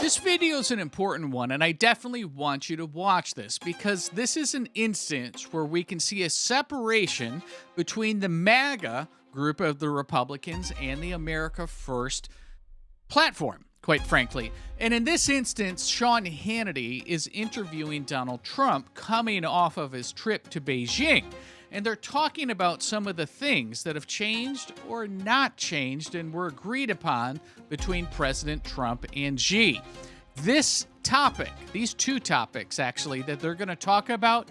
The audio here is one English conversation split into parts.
This video is an important one, and I definitely want you to watch this because this is an instance where we can see a separation between the MAGA group of the Republicans and the America First platform, quite frankly. And in this instance, Sean Hannity is interviewing Donald Trump coming off of his trip to Beijing. And they're talking about some of the things that have changed or not changed and were agreed upon between President Trump and Xi. This topic, these two topics actually, that they're going to talk about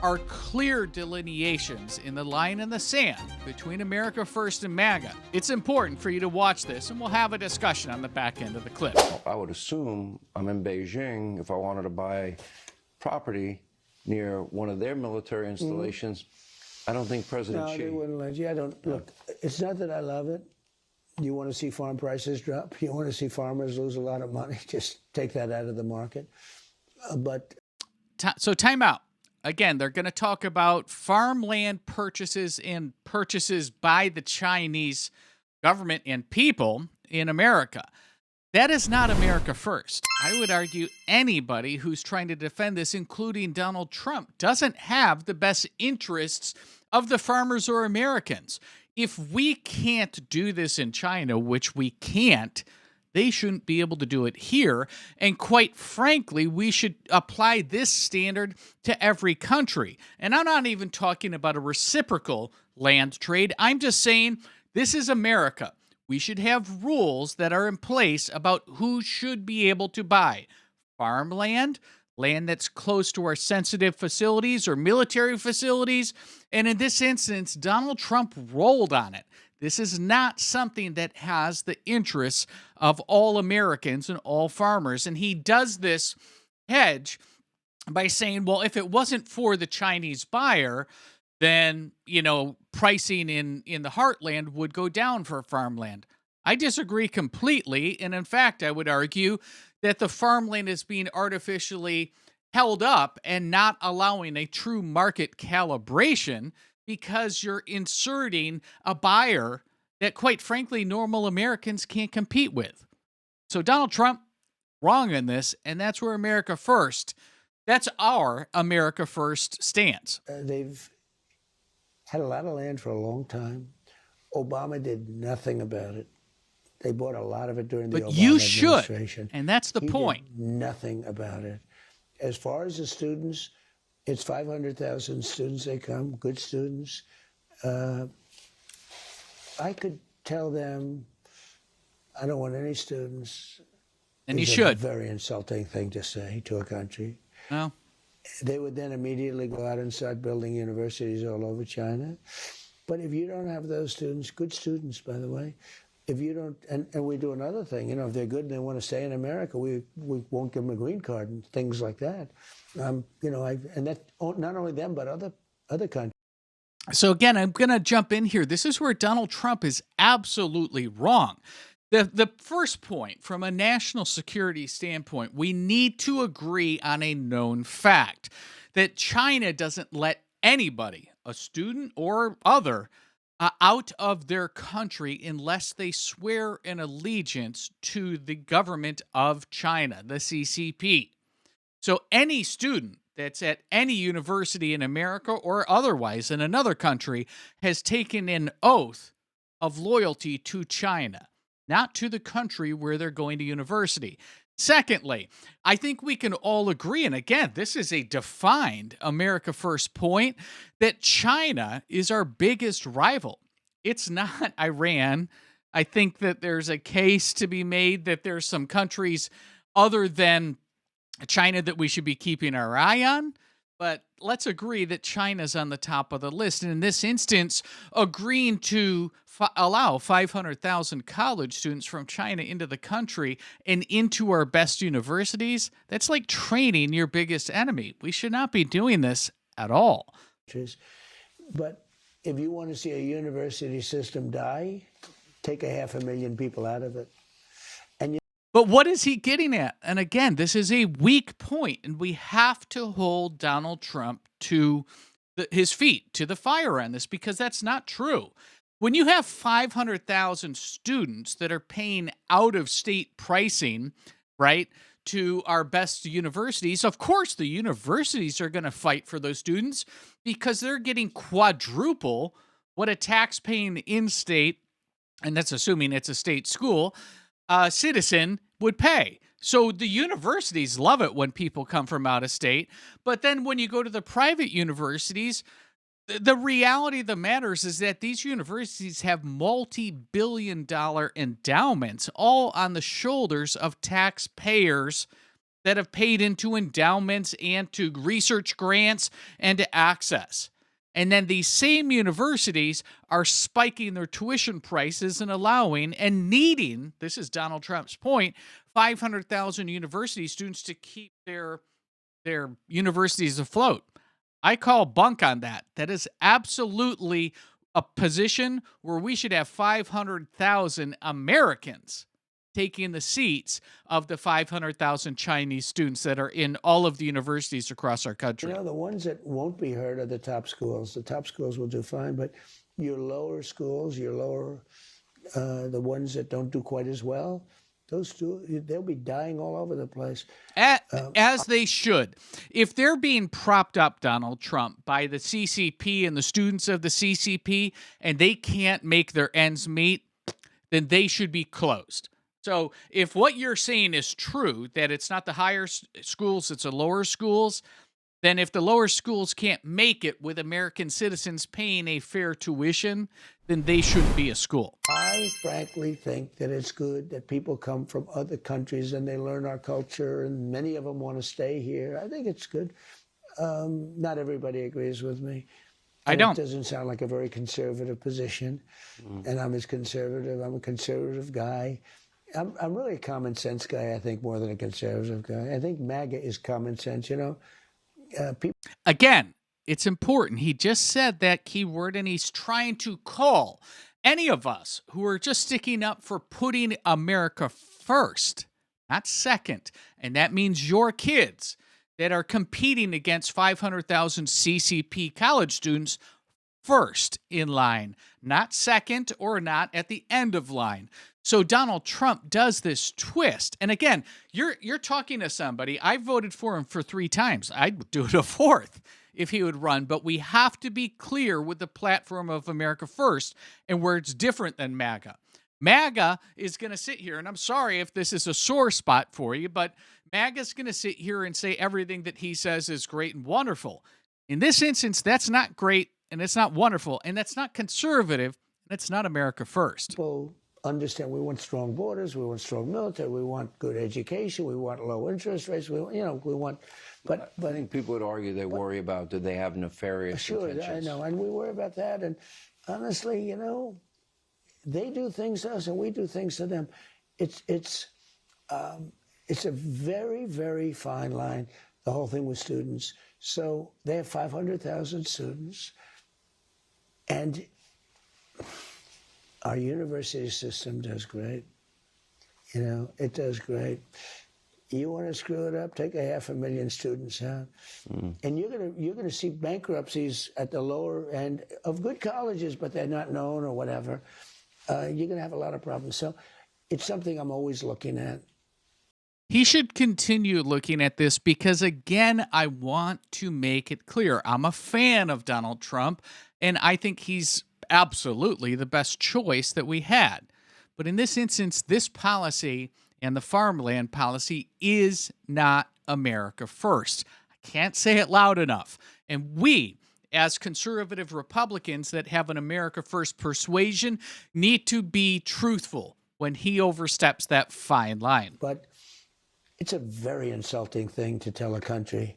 are clear delineations in the line in the sand between America First and MAGA. It's important for you to watch this, and we'll have a discussion on the back end of the clip. I would assume I'm in Beijing if I wanted to buy property near one of their military installations. I don't think President Xi... No, they wouldn't let you. I don't... Look, it's not that I love it. You want to see farm prices drop? You want to see farmers lose a lot of money? Just take that out of the market. So time out. Again, they're going to talk about farmland purchases and purchases by the Chinese government and people in America. That is not America First. I would argue anybody who's trying to defend this, including Donald Trump, doesn't have the best interests of the farmers or Americans. If we can't do this in China, which we can't, they shouldn't be able to do it here. And quite frankly, we should apply this standard to every country. And I'm not even talking about a reciprocal land trade. I'm just saying this is America. We should have rules that are in place about who should be able to buy farmland, land that's close to our sensitive facilities or military facilities. And in this instance, Donald Trump rolled on it. This is not something that has the interests of all Americans and all farmers. And he does this hedge by saying, well, if it wasn't for the Chinese buyer, then, pricing in the heartland would go down for farmland. I disagree completely. And in fact, I would argue that the farmland is being artificially held up and not allowing a true market calibration because you're inserting a buyer that, quite frankly, normal Americans can't compete with. So Donald Trump, wrong in this, and that's where America First, that's our America First stance. They've had a lot of land for a long time. Obama did nothing about it. They bought a lot of it during the Obama administration. And that's the point. Did nothing about it. As far as the students, it's 500,000 students they come, good students. I could tell them, I don't want any students. And you should. It's a very insulting thing to say to a country. No. They would then immediately go out and start building universities all over China. But if you don't have those students, good students, by the way, if you don't, and we do another thing, if they're good and they want to stay in America, we won't give them a green card and things like that. And that, not only them, but other countries. So again, I'm going to jump in here. This is where Donald Trump is absolutely wrong. The first point, from a national security standpoint, we need to agree on a known fact that China doesn't let anybody, a student or other, out of their country unless they swear an allegiance to the government of China, the CCP. So any student that's at any university in America or otherwise in another country has taken an oath of loyalty to China, not to the country where they're going to university. Secondly, I think we can all agree, and again, this is a defined America First point, that China is our biggest rival. It's not Iran. I think that there's a case to be made that there's some countries other than China that we should be keeping our eye on. But let's agree that China's on the top of the list. And in this instance, agreeing to allow 500,000 college students from China into the country and into our best universities, that's like training your biggest enemy. We should not be doing this at all. But if you want to see a university system die, take 500,000 people out of it. But what is he getting at? And again, this is a weak point, and we have to hold Donald Trump to his feet, to the fire on this, because that's not true. When you have 500,000 students that are paying out-of-state pricing right, to our best universities, of course the universities are going to fight for those students because they're getting quadruple what a tax-paying in-state, and that's assuming it's a state school, citizen would pay. So the universities love it when people come from out of state. But then when you go to the private universities, the reality of the matters is that these universities have multi-billion-dollar endowments all on the shoulders of taxpayers that have paid into endowments and to research grants and to access. And then these same universities are spiking their tuition prices and allowing and needing, this is Donald Trump's point, 500,000 university students to keep their universities afloat. I call bunk on that. That is absolutely a position where we should have 500,000 Americans taking the seats of the 500,000 Chinese students that are in all of the universities across our country. The ones that won't be hurt are the top schools. The top schools will do fine, but your lower schools, the ones that don't do quite as well, they'll be dying all over the place. As they should. If they're being propped up, Donald Trump, by the CCP and the students of the CCP, and they can't make their ends meet, then they should be closed. So if what you're saying is true, that it's not the higher schools, it's the lower schools, then if the lower schools can't make it with American citizens paying a fair tuition, then they shouldn't be a school. I frankly think that it's good that people come from other countries and they learn our culture, and many of them want to stay here. I think it's good. Not everybody agrees with me. I don't. It doesn't sound like a very conservative position, and I'm a conservative guy. I'm really a common sense guy, I think, more than a conservative guy. I think MAGA is common sense, Again, it's important. He just said that key word, and he's trying to call any of us who are just sticking up for putting America first, not second. And that means your kids that are competing against 500,000 CCP college students first in line, not second or not at the end of line. So Donald Trump does this twist. And again, you're talking to somebody. I voted for him for 3 times. I'd do it a 4th if he would run. But we have to be clear with the platform of America First and where it's different than MAGA. MAGA is going to sit here, and I'm sorry if this is a sore spot for you, but MAGA is going to sit here and say everything that he says is great and wonderful. In this instance, that's not great, and it's not wonderful, and that's not conservative, and it's not America First. People understand we want strong borders, we want strong military, we want good education, we want low interest rates, we want. But I think people would argue they worry about, do they have nefarious intentions? Sure, I know, and we worry about that. And honestly, they do things to us and we do things to them. It's a very, very fine line, the whole thing with students. So they have 500,000 students, and our university system does great. It does great. You want to screw it up? Take 500,000 students out, and you're gonna see bankruptcies at the lower end of good colleges, but they're not known or whatever. You're gonna have a lot of problems. So it's something I'm always looking at. He should continue looking at this because, again, I want to make it clear. I'm a fan of Donald Trump, and I think he's absolutely the best choice that we had. But in this instance, this policy and the farmland policy is not America First. I can't say it loud enough. And we, as conservative Republicans that have an America First persuasion, need to be truthful when he oversteps that fine line. But it's a very insulting thing to tell a country,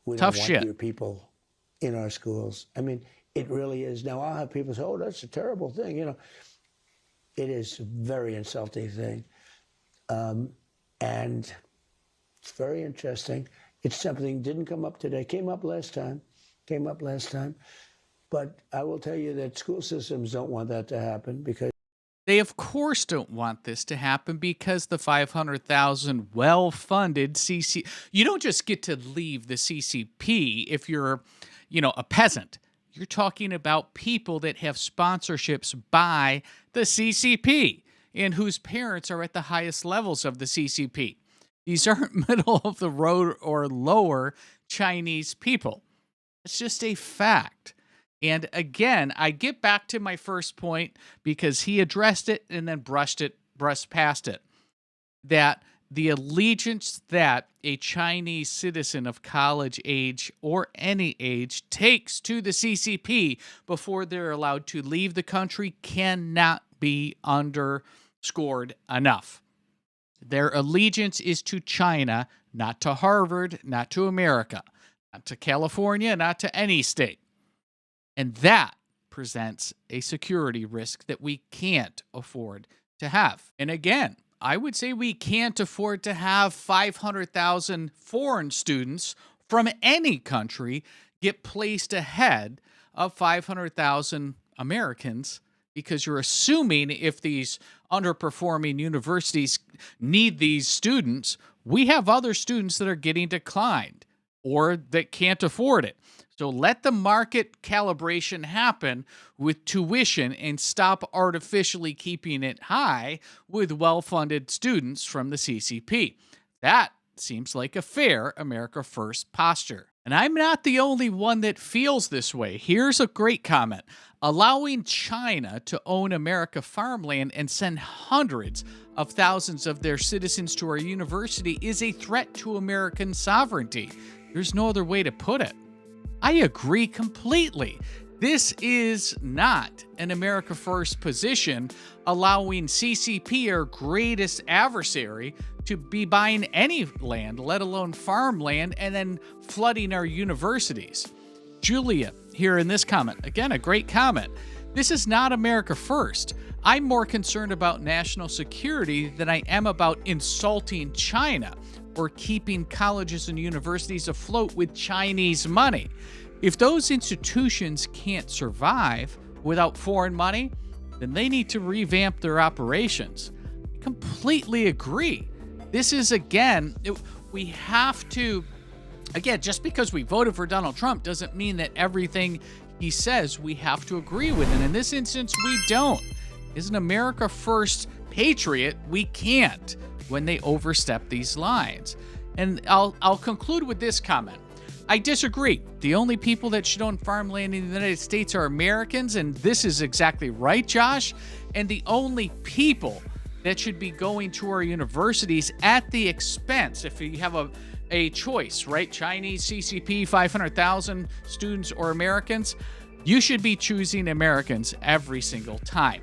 we Tough don't want shit. your people in our schools. I mean, it really is. Now, I'll have people say, oh, that's a terrible thing. It is a very insulting thing. And it's very interesting. It's something didn't come up today. Came up last time. But I will tell you that school systems don't want that to happen because They, of course, don't want this to happen because the 500,000 well-funded CC... You don't just get to leave the CCP if you're, a peasant. You're talking about people that have sponsorships by the CCP and whose parents are at the highest levels of the CCP. These aren't middle of the road or lower Chinese people. It's just a fact. And again, I get back to my first point because he addressed it and then brushed past it. That the allegiance that a Chinese citizen of college age or any age takes to the CCP before they're allowed to leave the country cannot be underscored enough. Their allegiance is to China, not to Harvard, not to America, not to California, not to any state. And that presents a security risk that we can't afford to have. And again, I would say we can't afford to have 500,000 foreign students from any country get placed ahead of 500,000 Americans, because you're assuming if these underperforming universities need these students, we have other students that are getting declined or that can't afford it. So let the market calibration happen with tuition and stop artificially keeping it high with well-funded students from the CCP. That seems like a fair America First posture. And I'm not the only one that feels this way. Here's a great comment. Allowing China to own America farmland and send hundreds of thousands of their citizens to our university is a threat to American sovereignty. There's no other way to put it. I agree completely. This is not an America First position, allowing CCP, our greatest adversary, to be buying any land, let alone farmland, and then flooding our universities. Julia, here in this comment, again, a great comment. This is not America First. I'm more concerned about national security than I am about insulting China or keeping colleges and universities afloat with Chinese money. If those institutions can't survive without foreign money, then they need to revamp their operations. I completely agree. This is, we have to, just because we voted for Donald Trump doesn't mean that everything he says we have to agree with. And in this instance, we don't. As an America First patriot, we can't when they overstep these lines. And I'll conclude with this comment. I disagree. The only people that should own farmland in the United States are Americans, and this is exactly right, Josh. And the only people that should be going to our universities at the expense, if you have a choice, right? Chinese, CCP, 500,000 students, or Americans, you should be choosing Americans every single time.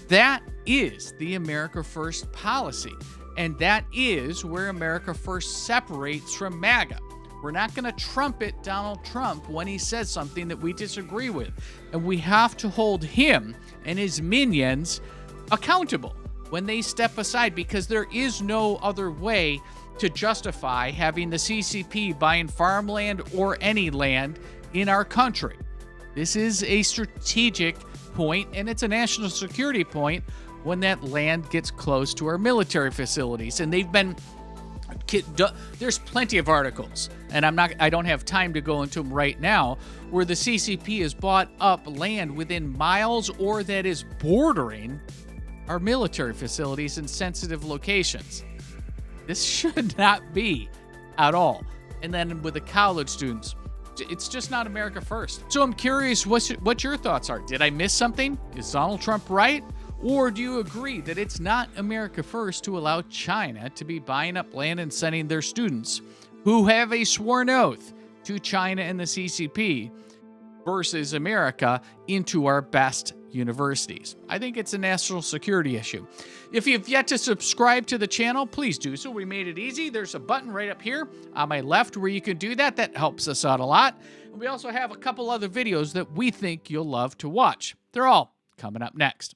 That is the America First policy. And that is where America First separates from MAGA. We're not going to trumpet Donald Trump when he says something that we disagree with. And we have to hold him and his minions accountable when they step aside, because there is no other way to justify having the CCP buying farmland or any land in our country. This is a strategic point, and it's a national security point when that land gets close to our military facilities. And they've been, there's plenty of articles, and I don't have time to go into them right now, where the CCP has bought up land within miles or that is bordering our military facilities in sensitive locations. This should not be at all. And then with the college students, it's just not America First. So I'm curious what your thoughts are. Did I miss something? Is Donald Trump right? Or do you agree that it's not America First to allow China to be buying up land and sending their students who have a sworn oath to China and the CCP versus America into our best universities? I think it's a national security issue. If you've yet to subscribe to the channel, please do so. We made it easy. There's a button right up here on my left where you can do that. That helps us out a lot. And we also have a couple other videos that we think you'll love to watch. They're all coming up next.